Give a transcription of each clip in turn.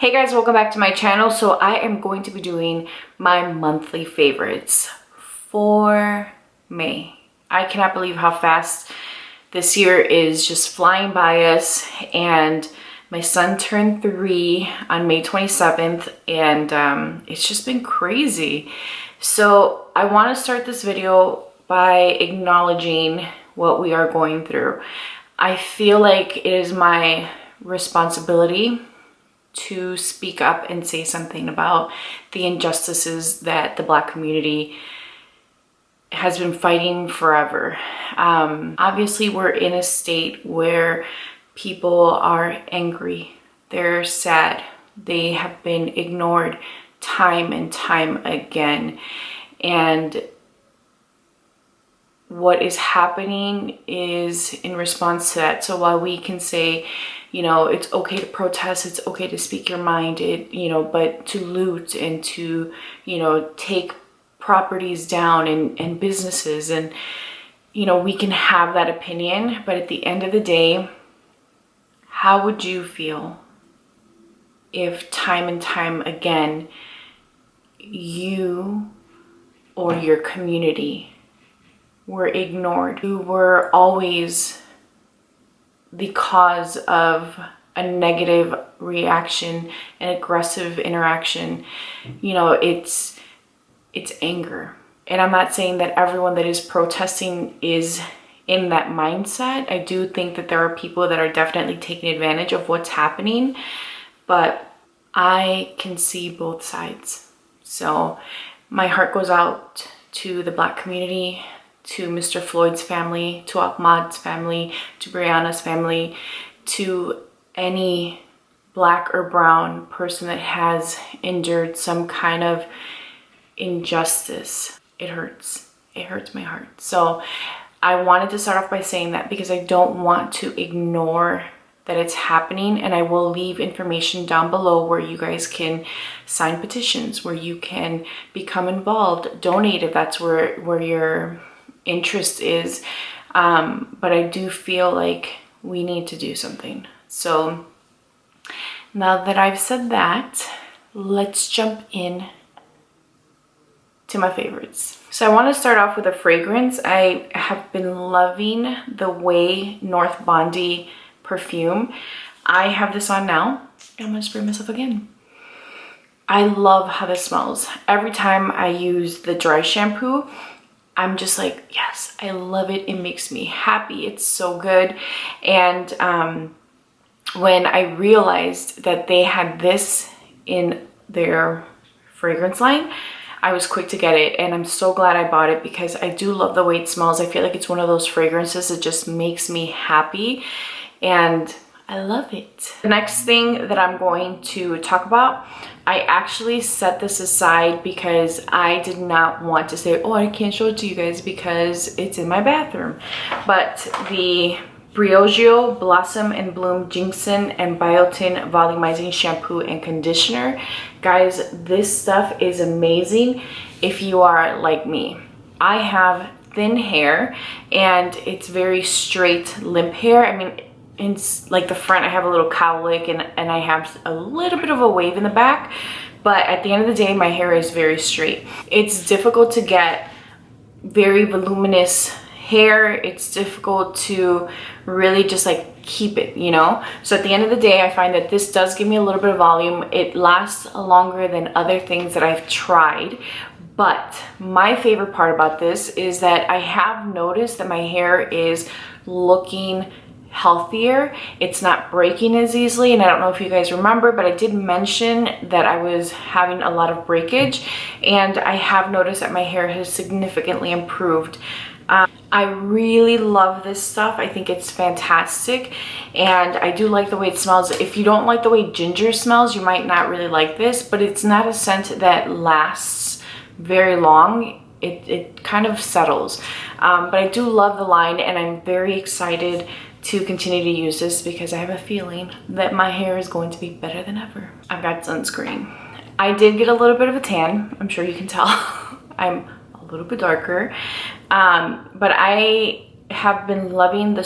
Hey guys, welcome back to my channel. So I am going to be doing my monthly favorites for May. I cannot believe how fast this year is just flying by us, and my son turned 3 on May 27th, and it's just been crazy. So I want to start this video by acknowledging what we are going through. I feel like it is my responsibility to speak up and say something about the injustices that the Black community has been fighting forever. Obviously, we're in a state where people are angry, they're sad, they have been ignored time and time again. And what is happening is in response to that. So while we can say, you know, it's okay to protest, it's okay to speak your mind, but to loot and to, take properties down and businesses, and, we can have that opinion. But at the end of the day, how would you feel if time and time again, you or your community were ignored? You were always the cause of a negative reaction, an aggressive interaction. It's anger. And I'm not saying that everyone that is protesting is in that mindset. I do think that there are people that are definitely taking advantage of what's happening, but I can see both sides. So my heart goes out to the Black community, to Mr. Floyd's family, to Ahmaud's family, to Breonna's family, to any Black or brown person that has endured some kind of injustice. It hurts. It hurts my heart. So I wanted to start off by saying that because I don't want to ignore that it's happening, and I will leave information down below where you guys can sign petitions, where you can become involved, donate if that's where your interest is. But I do feel like we need to do something. So now that I've said that, let's jump in to my favorites. So I want to start off with a fragrance. I have been loving the Way North Bondi perfume. I have this on now, and I'm gonna spray myself again. I love how this smells. Every time I use the dry shampoo, I'm just like, yes, I love it. It makes me happy. It's so good. And when I realized that they had this in their fragrance line, I was quick to get it, and I'm so glad I bought it because I do love the way it smells. I feel like it's one of those fragrances that just makes me happy, and I love it. The next thing that I'm going to talk about, I actually set this aside because I did not want to say, oh, I can't show it to you guys because it's in my bathroom. But the Briogeo Blossom and Bloom Ginseng and Biotin Volumizing Shampoo and Conditioner. Guys, this stuff is amazing if you are like me. I have thin hair and it's very straight, limp hair. I mean, in like the front I have a little cowlick and I have a little bit of a wave in the back, but at the end of the day my hair is very straight. It's difficult to get very voluminous hair. It's difficult to really just like keep it, so at the end of the day I find that this does give me a little bit of volume. It lasts longer than other things that I've tried. But my favorite part about this is that I have noticed that my hair is looking healthier. It's not breaking as easily, and I don't know if you guys remember, but I did mention that I was having a lot of breakage, and I have noticed that my hair has significantly improved. I really love this stuff. I think it's fantastic, and I do like the way it smells. If you don't like the way ginger smells, you might not really like this, but it's not a scent that lasts very long. It kind of settles, but I do love the line, and I'm very excited to continue to use this because I have a feeling that my hair is going to be better than ever. I've got sunscreen. I did get a little bit of a tan. I'm sure you can tell. I'm a little bit darker, but I have been loving the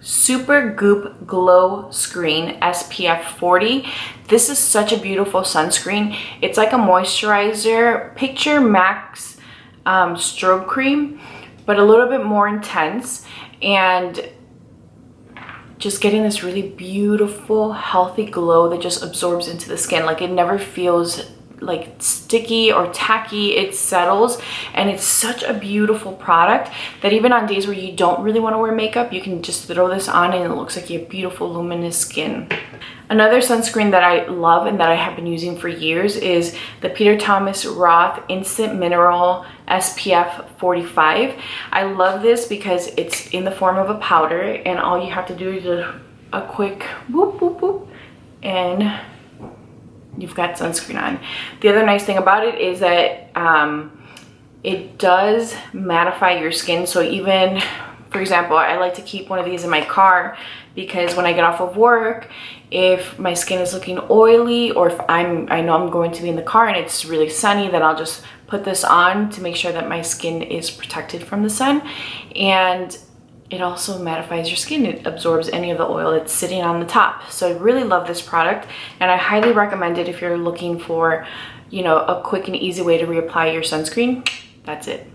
Super Goop Glow Screen SPF 40. This is such a beautiful sunscreen. It's like a moisturizer, Picture Max strobe cream, but a little bit more intense, and just getting this really beautiful, healthy glow that just absorbs into the skin. Like, it never feels like sticky or tacky. It settles, and it's such a beautiful product that even on days where you don't really want to wear makeup, you can just throw this on and it looks like you have beautiful luminous skin. Another sunscreen that I love and that I have been using for years is the Peter Thomas Roth Instant Mineral SPF 45. I love this because it's in the form of a powder, and all you have to do is a quick whoop whoop whoop and you've got sunscreen on. The other nice thing about it is that it does mattify your skin. So even, for example, I like to keep one of these in my car because when I get off of work, if my skin is looking oily, or if I know I'm going to be in the car and it's really sunny, then I'll just put this on to make sure that my skin is protected from the sun. And it also mattifies your skin. It absorbs any of the oil that's sitting on the top. So I really love this product, and I highly recommend it if you're looking for, you know, a quick and easy way to reapply your sunscreen. That's it.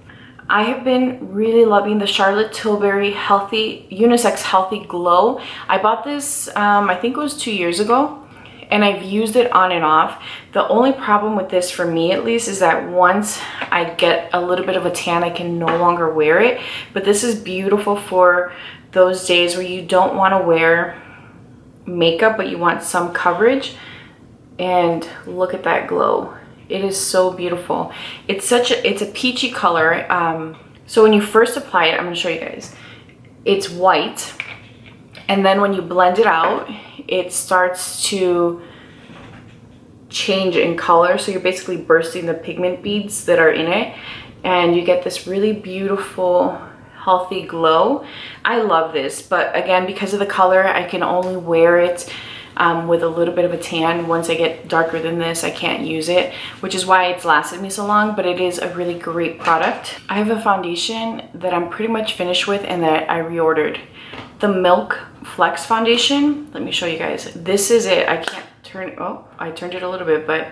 I have been really loving the Charlotte Tilbury Unisex Healthy Glow. I bought this, I think it was 2 years ago, and I've used it on and off. The only problem with this, for me at least, is that once I get a little bit of a tan, I can no longer wear it. But this is beautiful for those days where you don't want to wear makeup, but you want some coverage. And look at that glow. It is so beautiful. It's a peachy color. So when you first apply it, I'm gonna show you guys. It's white, and then when you blend it out, it starts to change in color. So you're basically bursting the pigment beads that are in it, and you get this really beautiful, healthy glow. I love this, but again, because of the color, I can only wear it with a little bit of a tan. Once I get darker than this, I can't use it, which is why it's lasted me so long, but it is a really great product. I have a foundation that I'm pretty much finished with and that I reordered. The Milk Flex foundation. Let me show you guys. This is it. I can't turn, oh, I turned it a little bit, but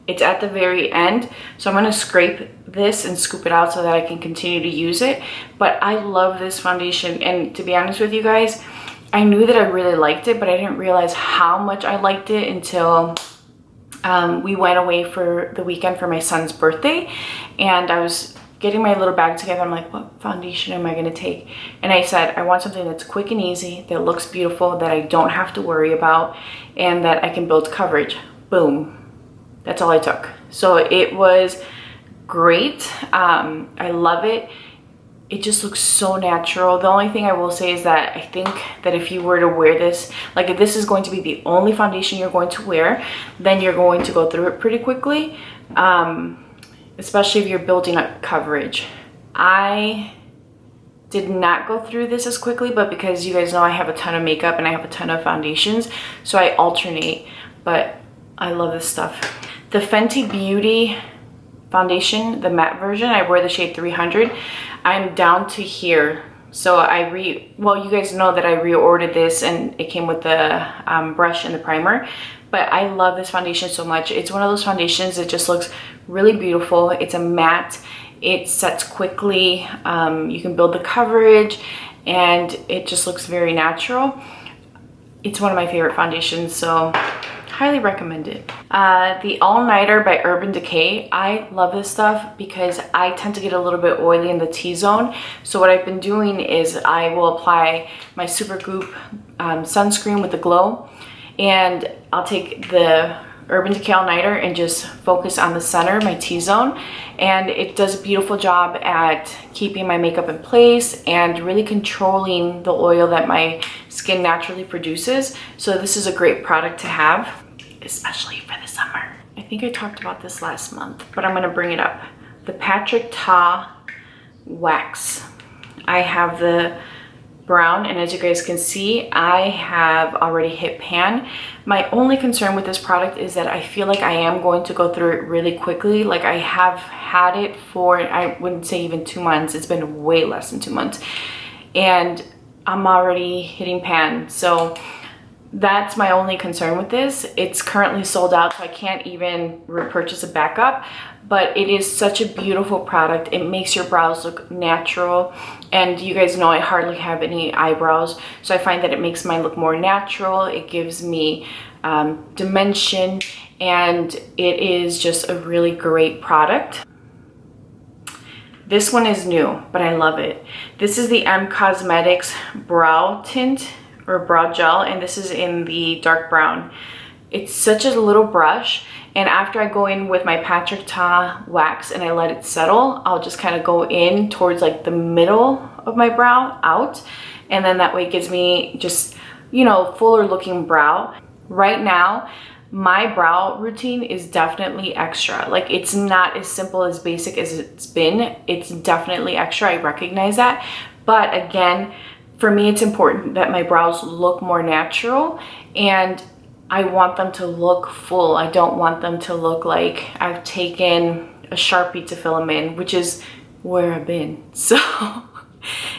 it's at the very end. So I'm gonna scrape this and scoop it out so that I can continue to use it. But I love this foundation, and to be honest with you guys, I knew that I really liked it, but I didn't realize how much I liked it until we went away for the weekend for my son's birthday, and I was getting my little bag together. I'm like, what foundation am I gonna take? And I said, I want something that's quick and easy, that looks beautiful, that I don't have to worry about, and that I can build coverage. Boom. That's all I took. So it was great. I love it. It just looks so natural. The only thing I will say is that I think that if you were to wear this, like if this is going to be the only foundation you're going to wear, then you're going to go through it pretty quickly, especially if you're building up coverage. I did not go through this as quickly, but because you guys know I have a ton of makeup and I have a ton of foundations, so I alternate, but I love this stuff. The Fenty Beauty foundation, the matte version, I wear the shade 300. I'm down to here. So well, you guys know that I reordered this and it came with the brush and the primer, but I love this foundation so much. It's one of those foundations that just looks really beautiful. It's a matte, it sets quickly, you can build the coverage, and it just looks very natural. It's one of my favorite foundations, so highly recommend it. The All Nighter by Urban Decay. I love this stuff because I tend to get a little bit oily in the T-zone. So what I've been doing is I will apply my Super Goop sunscreen with the glow, and I'll take the Urban Decay All Nighter and just focus on the center, my T-zone, and it does a beautiful job at keeping my makeup in place and really controlling the oil that my skin naturally produces. So this is a great product to have, especially for the summer. I think I talked about this last month, but I'm gonna bring it up. The Patrick Ta Wax. I have the brown, and as you guys can see, I have already hit pan. My only concern with this product is that I feel like I am going to go through it really quickly. Like, I have had it for, I wouldn't say even 2 months. It's been way less than 2 months. And I'm already hitting pan. So that's my only concern with this. It's currently sold out, so I can't even repurchase a backup, but it is such a beautiful product. It makes your brows look natural, and you guys know I hardly have any eyebrows, so I find that it makes mine look more natural. It gives me dimension, and it is just a really great product. This one is new, but I love it. This is the M Cosmetics Brow Tint or Brow Gel, and this is in the dark brown. It's such a little brush, and after I go in with my Patrick Ta wax and I let it settle, I'll just kind of go in towards like the middle of my brow out, and then that way it gives me just, you know, fuller looking brow. Right now, my brow routine is definitely extra. Like, it's not as simple as basic as it's been. It's definitely extra, I recognize that. But again, for me, it's important that my brows look more natural, and I want them to look full. I don't want them to look like I've taken a Sharpie to fill them in, which is where I've been. So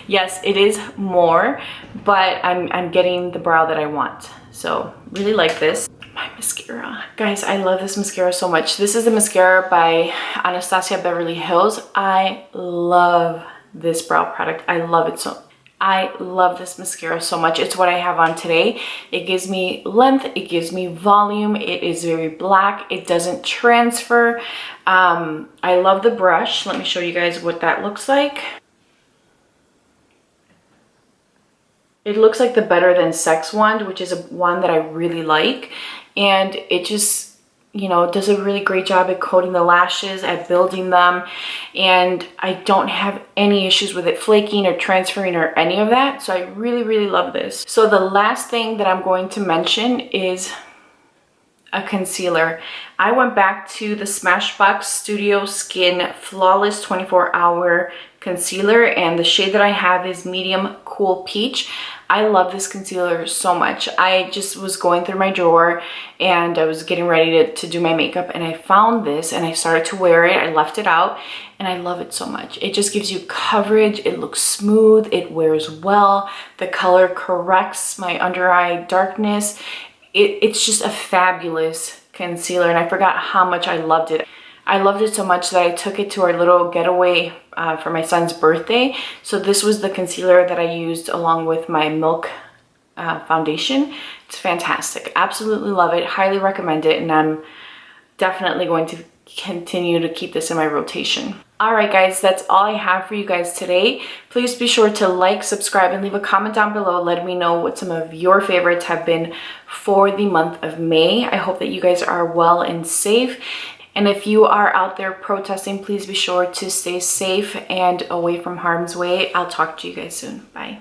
yes, it is more, but I'm getting the brow that I want. So really like this. My mascara. Guys, I love this mascara so much. This is the mascara by Anastasia Beverly Hills. I love this brow product. I love it so. I love this mascara so much. It's what I have on today. It gives me length, it gives me volume, it is very black, it doesn't transfer. I love the brush. Let me show you guys what that looks like. It looks like the Better Than Sex wand, which is a wand that I really like. And it just, you know, does a really great job at coating the lashes, at building them. And I don't have any issues with it flaking or transferring or any of that. So I really, really love this. So the last thing that I'm going to mention is a concealer. I went back to the Smashbox Studio Skin Flawless 24-Hour Concealer, and the shade that I have is Medium Cool Peach. I love this concealer so much. I just was going through my drawer and I was getting ready to do my makeup, and I found this and I started to wear it. I left it out and I love it so much. It just gives you coverage. It looks smooth. It wears well. The color corrects my under eye darkness. It's just a fabulous concealer, and I forgot how much I loved it. I loved it so much that I took it to our little getaway for my son's birthday. So this was the concealer that I used along with my Milk foundation. It's fantastic. Absolutely love it. Highly recommend it, and I'm definitely going to continue to keep this in my rotation. All right, guys, that's all I have for you guys today. Please be sure to like, subscribe, and leave a comment down below. Let me know what some of your favorites have been for the month of May. I hope that you guys are well and safe. And if you are out there protesting, please be sure to stay safe and away from harm's way. I'll talk to you guys soon. Bye.